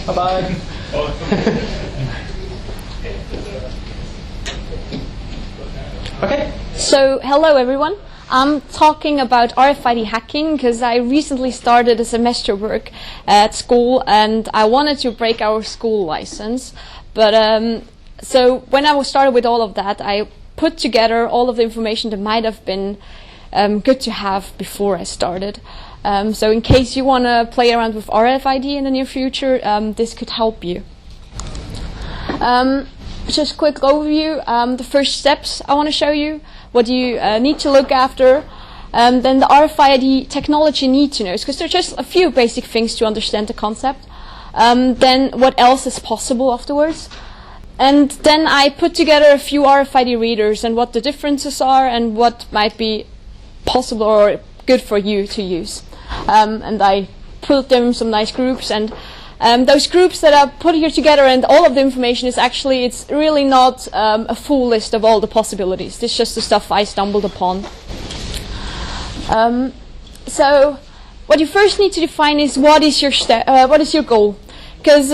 Bye-bye. Okay. So, hello everyone. I'm talking about RFID hacking because I recently started a semester work at school and I wanted to break our school license. But so when I started with all of that, I put together all of the information that might have been good to have before I started. So in case you want to play around with RFID in the near future, this could help you. Just a quick overview. The first steps I want to show you, what you need to look after, then the RFID technology need to know, because there are just a few basic things to understand the concept. Then what else is possible afterwards. And then I put together a few RFID readers and what the differences are and what might be possible or good for you to use. And I put them in some nice groups, and those groups that I put here together and all of the information is actually, it's really not a full list of all the possibilities. This is just the stuff I stumbled upon. So what you first need to define is what is your goal. Because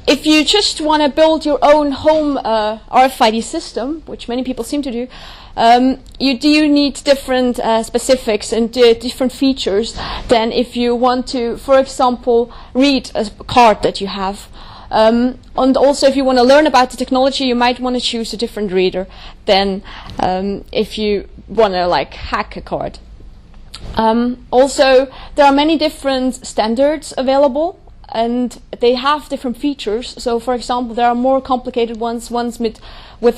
if you just want to build your own home RFID system, which many people seem to do, you do need different specifics and different features than if you want to, for example, read a card that you have. And also if you want to learn about the technology, you might want to choose a different reader than if you want to hack a card. Also, there are many different standards available, and they have different features. So, for example, there are more complicated ones with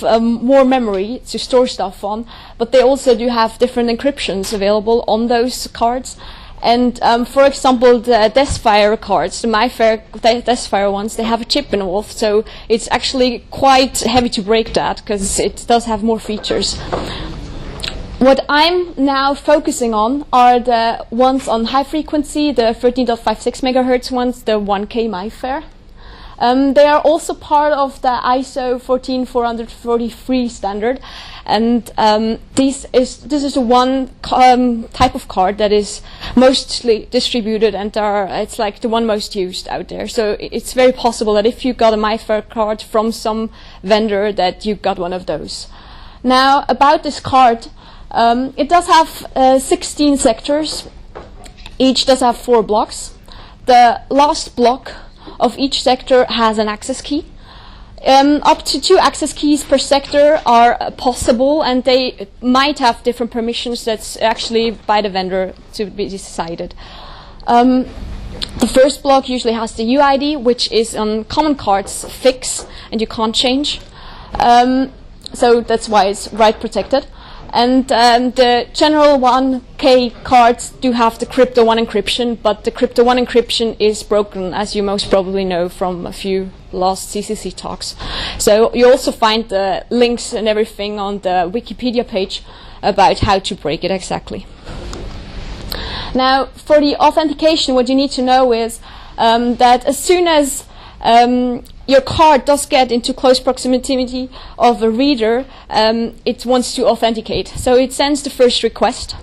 more memory to store stuff on, but they also do have different encryptions available on those cards. And for example, the d3sre cards, the MyFair d3sre ones, they have a chip involved, so it's actually quite heavy to break that because it does have more features. What I'm now focusing on are the ones on high frequency, the 13.56 megahertz ones, the 1K MyFair. They are also part of the ISO 14443 standard, and this is one type of card that is mostly distributed, and it's like the one most used out there. So it's very possible that if you got a MyFair card from some vendor, that you got one of those. Now about this card. It does have 16 sectors. Each does have 4 blocks. The last block of each sector has an access key. Up to 2 access keys per sector are possible, and they might have different permissions. That's actually by the vendor to be decided. The first block usually has the UID, which is on common cards fixed, and you can't change. So that's why it's write protected. And the general 1K cards do have the Crypto 1 encryption, but the Crypto 1 encryption is broken, as you most probably know from a few last CCC talks. So you also find the links and everything on the Wikipedia page about how to break it exactly. Now, for the authentication, what you need to know is that as soon as your card does get into close proximity of a reader, it wants to authenticate. So it sends the first request.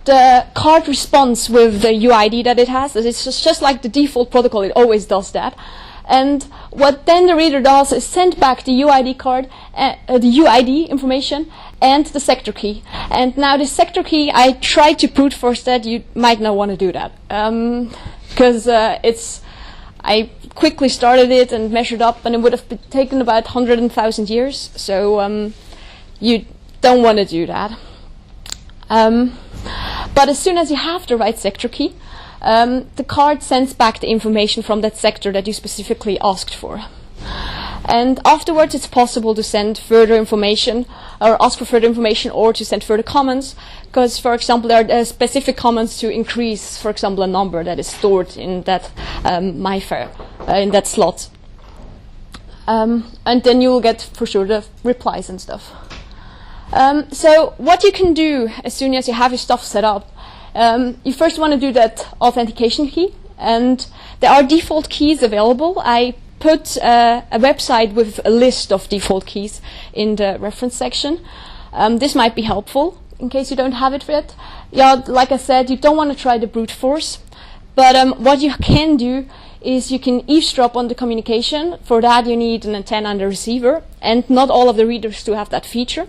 The card responds with the UID that it has. It's just like the default protocol, it always does that. And what then the reader does is send back the UID card, the UID information, and the sector key. And now the sector key, I tried to brute force that. You might not want to do that, because I quickly started it and measured up, and it would have taken about 100,000 years. So you don't want to do that. But as soon as you have the right sector key, the card sends back the information from that sector that you specifically asked for. And afterwards, it's possible to send further information, or ask for further information, or to send further comments. Because, for example, there are specific comments to increase, for example, a number that is stored in that MyFair, in that slot. And then you will get, for sure, the replies and stuff. So what you can do as soon as you have your stuff set up, you first want to do that authentication key. And there are default keys available. I put a website with a list of default keys in the reference section. This might be helpful in case you don't have it yet. Yeah, like I said, you don't want to try the brute force, but what you can do is you can eavesdrop on the communication. For that you need an antenna and a receiver, and not all of the readers do have that feature.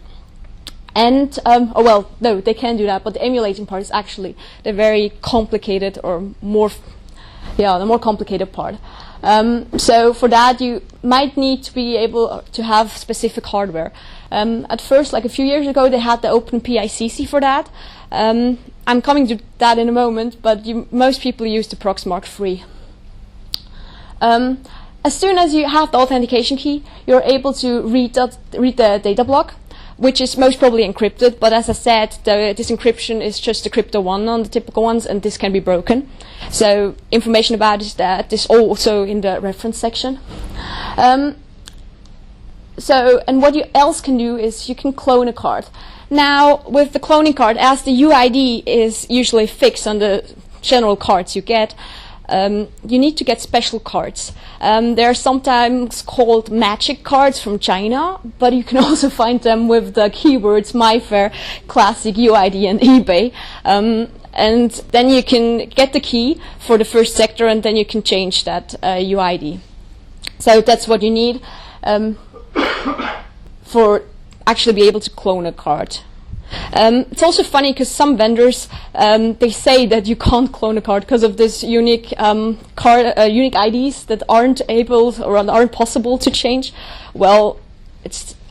And, oh well, no, they can do that, but the emulating part is actually the very complicated or more, the more complicated part. So for that you might need to be able to have specific hardware. At first, like a few years ago, they had the Open PICC for that. I'm coming to that in a moment, but most people use the Proxmark 3. As soon as you have the authentication key, you're able to read the data block, which is most probably encrypted, but as I said, this encryption is just the crypto one on the typical ones, and this can be broken. So information about that is also in the reference section. And what you else can do is you can clone a card. Now, with the cloning card, as the UID is usually fixed on the general cards you get, you need to get special cards. They're sometimes called magic cards from China, but you can also find them with the keywords MyFair, Classic, UID, and eBay. And then you can get the key for the first sector, and then you can change that UID. So that's what you need for actually be able to clone a card. It's also funny because some vendors they say that you can't clone a card because of this unique unique IDs that aren't able or aren't possible to change. Well,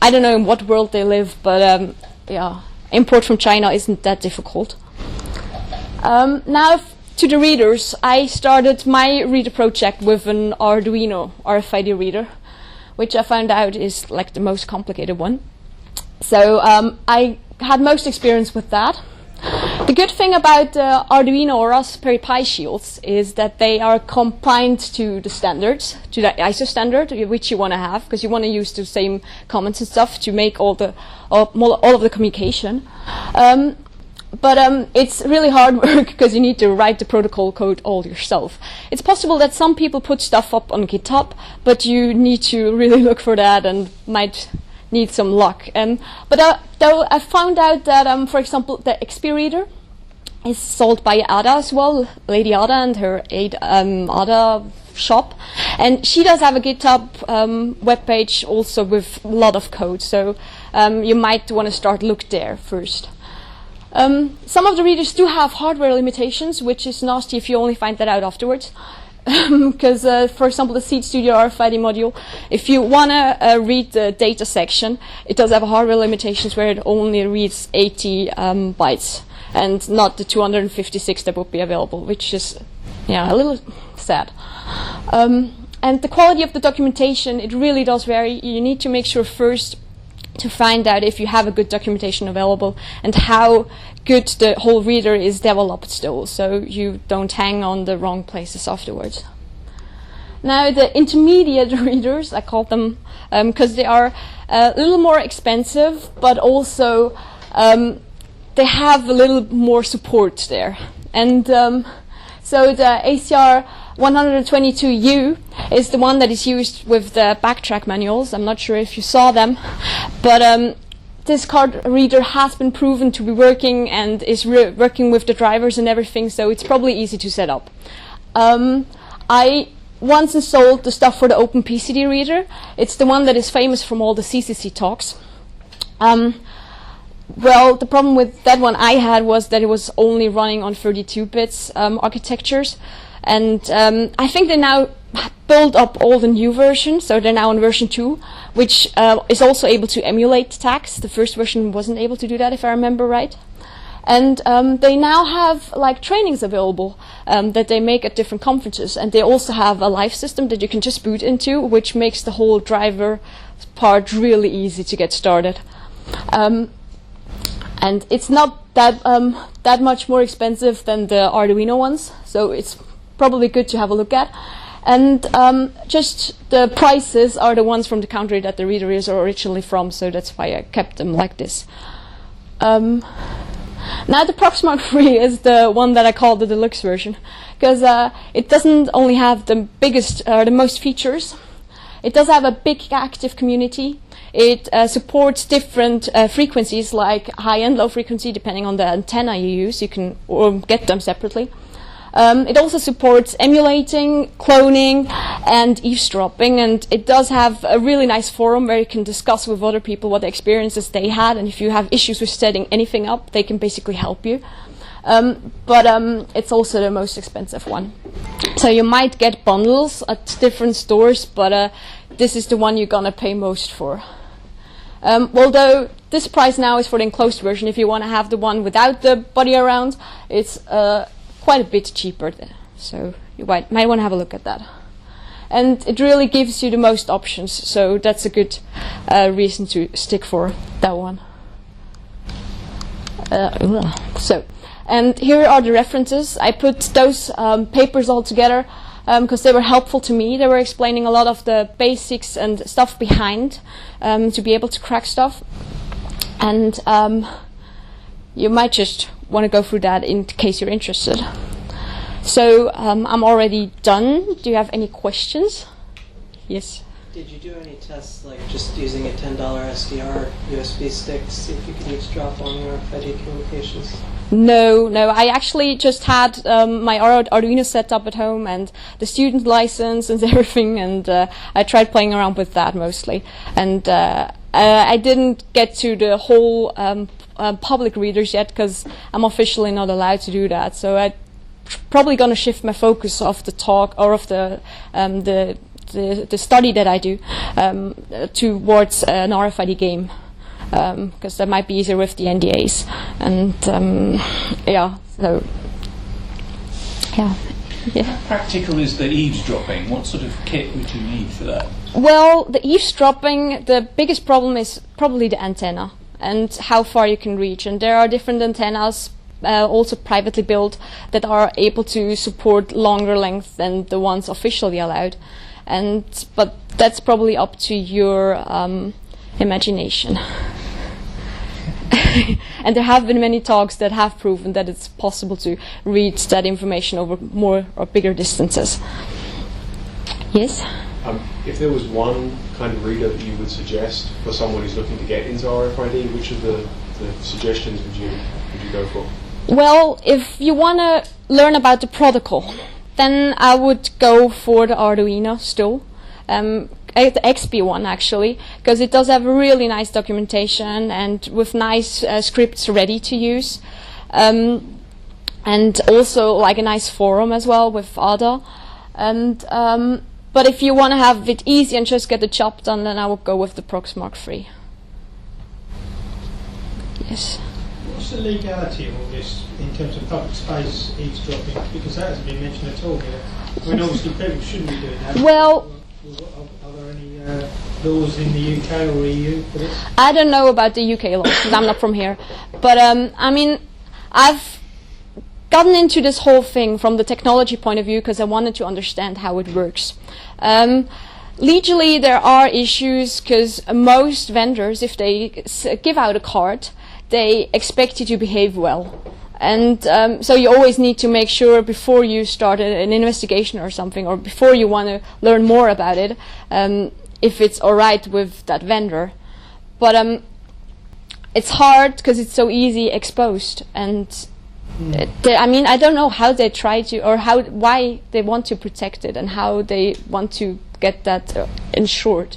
I don't know in what world they live, but import from China isn't that difficult. Now to the readers, I started my reader project with an Arduino RFID reader, which I found out is like the most complicated one. So I had most experience with that. The good thing about Arduino or Raspberry Pi shields is that they are compliant to the standards, to the ISO standard, which you want to have, because you want to use the same comments and stuff to make all of the communication. But it's really hard work because you need to write the protocol code all yourself. It's possible that some people put stuff up on GitHub, but you need to really look for that and might need some luck. But though I found out that, for example, the XP reader is sold by Ada as well, Lady Ada and her Ada shop, and she does have a GitHub webpage also with a lot of code. So you might want to start look there first. Some of the readers do have hardware limitations, which is nasty if you only find that out afterwards. Because, for example, the Seed Studio RFID module, if you want to read the data section, it does have hardware limitations where it only reads 80 bytes and not the 256 that would be available, which is a little sad. And the quality of the documentation, it really does vary. You need to make sure first to find out if you have a good documentation available and how good the whole reader is developed still, so you don't hang on the wrong places afterwards. Now the intermediate readers, I call them, because they are a little more expensive, but also they have a little more support there. And so the ACR 122U is the one that is used with the backtrack manuals. I'm not sure if you saw them, but this card reader has been proven to be working and is working with the drivers and everything, so it's probably easy to set up. I once installed the stuff for the Open PCD reader. It's the one that is famous from all the CCC talks. Well, the problem with that one I had was that it was only running on 32 bits architectures. And I think they now build up all the new versions, so they're now on version 2, which is also able to emulate tags. The first version wasn't able to do that, if I remember right. And they now have like trainings available that they make at different conferences, and they also have a live system that you can just boot into, which makes the whole driver part really easy to get started. And it's not that much more expensive than the Arduino ones, so it's probably good to have a look at. And just the prices are the ones from the country that the reader is originally from, so that's why I kept them like this. Now the Proxmark 3 is the one that I call the deluxe version, because it doesn't only have the biggest, the most features. It does have a big active community. It supports different frequencies like high and low frequency depending on the antenna you use. You can get them separately. It also supports emulating, cloning, and eavesdropping, and it does have a really nice forum where you can discuss with other people what experiences they had, and if you have issues with setting anything up, they can basically help you. But it's also the most expensive one. So you might get bundles at different stores, but this is the one you're gonna pay most for. Although this price now is for the enclosed version. If you want to have the one without the body around, it's quite a bit cheaper there. So you might want to have a look at that. And it really gives you the most options, so that's a good reason to stick for that one. And here are the references. I put those papers all together because they were helpful to me. They were explaining a lot of the basics and stuff behind to be able to crack stuff. And you might just want to go through that in case you're interested. So I'm already done. Do you have any questions? Yes? Did you do any tests, like just using a $10 SDR USB stick to see if you could eavesdrop on your RFID communications? No. I actually just had my Arduino set up at home and the student license and everything, and I tried playing around with that mostly. And I didn't get to the whole public readers yet because I'm officially not allowed to do that. So I'm probably going to shift my focus of the talk or of the study that I do towards an RFID game. Because that might be easier with the NDAs, and yeah. How practical is the eavesdropping? What sort of kit would you need for that? Well, the eavesdropping, the biggest problem is probably the antenna and how far you can reach. And there are different antennas, also privately built, that are able to support longer length than the ones officially allowed. But that's probably up to your imagination. And there have been many talks that have proven that it's possible to read that information over more or bigger distances. Yes? If there was one kind of reader that you would suggest for someone who's looking to get into RFID, which of the suggestions would you go for? Well, if you want to learn about the protocol, then I would go for the Arduino still. The XP one actually, because it does have a really nice documentation and with nice scripts ready to use, and also like a nice forum as well with ADA. And but if you want to have it easy and just get the job done, then I would go with the Proxmark 3. Yes. What's the legality of all this in terms of public space eavesdropping? Because that hasn't been mentioned at all here. I mean, obviously people shouldn't be doing that. Well, are there any laws in the UK or EU for this? I don't know about the UK laws because I'm not from here. But I mean, I've gotten into this whole thing from the technology point of view because I wanted to understand how it works. Legally, there are issues because most vendors, if they give out a card, they expect you to behave well. And so you always need to make sure before you start an investigation or something, or before you want to learn more about it, if it's all right with that vendor. But it's hard because it's so easy exposed. And I mean, I don't know how they try to, or why they want to protect it, and how they want to get that ensured.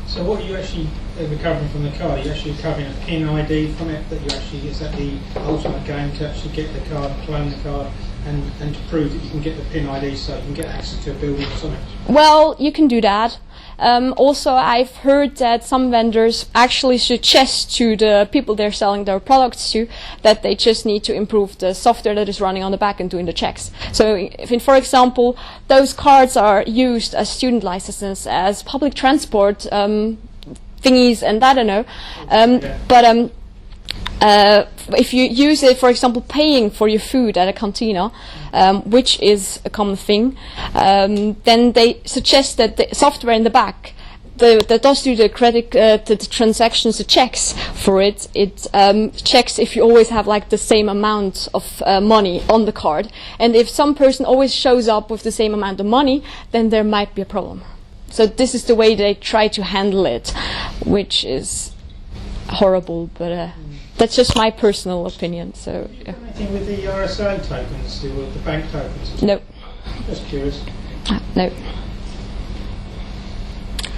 So what you actually recovering from the card, you're actually recovering a PIN ID from it, that you actually, is that the ultimate game to actually get the card, clone the card, and to prove that you can get the PIN ID so you can get access to a building or something? Well, you can do that. Also, I've heard that some vendors actually suggest to the people they're selling their products to that they just need to improve the software that is running on the back and doing the checks. So, if, for example, those cards are used as student licenses, as public transport thingies, and I don't know, but if you use it, for example, paying for your food at a cantina, which is a common thing, then they suggest that the software in the back that does do the credit, the transactions, the checks for it, checks if you always have like the same amount of money on the card. And if some person always shows up with the same amount of money, then there might be a problem. So this is the way they try to handle it, which is horrible, but That's just my personal opinion. So yeah. Anything with the RSA tokens, the bank tokens? No. Just curious. No.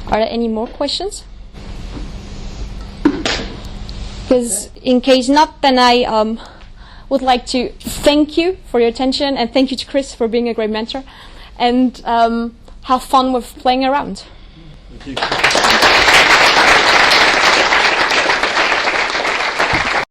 Are there any more questions? Because in case not, then I would like to thank you for your attention, and thank you to Chris for being a great mentor, and have fun with playing around. Thank you.